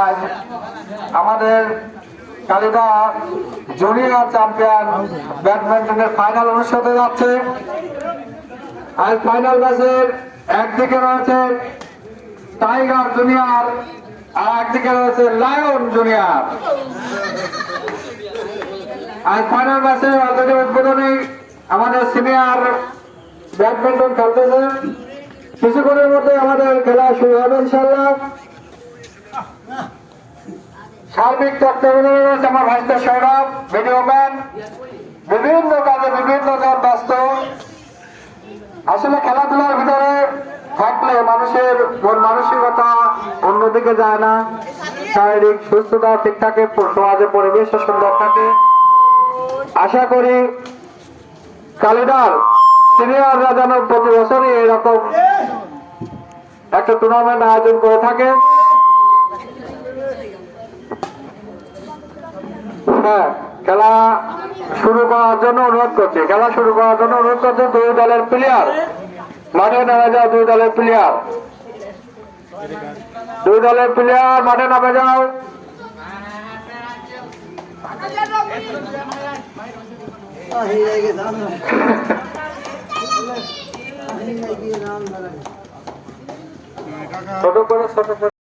আজ আমাদের Kalida junior champion ব্যাডমিন্টনের final অনুষ্ঠিত যাচ্ছে। আজ ফাইনাল ম্যাচের একদিকে রয়েছে টাইগার জুনিয়র আর একদিকে রয়েছে লায়ন জুনিয়র। আজ ফাইনাল ম্যাচের অলরেডি উদ্বোধনী আমাদের সিনিয়র ব্যাডমিন্টন খেলতেছে। কিছুক্ষণের মধ্যে আমাদের খেলা শুরু হবে ইনশাল্লাহ। সার্বিক তত্ত্বাবধানে রয়েছে আমার ভাইস্তা সৌরভ, ভিডিও ম্যান, বিভিন্ন কাজে বিভিন্ন জন ব্যস্ত। আসলে খেলাধুলার ভিতরে থাকলে মানুষের মন মানসিকতা অন্যদিকে যায় না, শারীরিক সুস্থতা ঠিক থাকে, সমাজে পরিবেশ সুন্দর থাকে। আশা করি কালিদার সিনিয়ররা যেন প্রতি বছরই এরকম একটা টুর্নামেন্ট আয়োজন করে থাকে। হ্যাঁ, খেলা শুরু করার জন্য অনুরোধ করছি, দুই দলের প্লেয়ার মাঠে নামে যাও, দুই দলের প্লেয়ার মাঠে নামে যাও। ছোট করে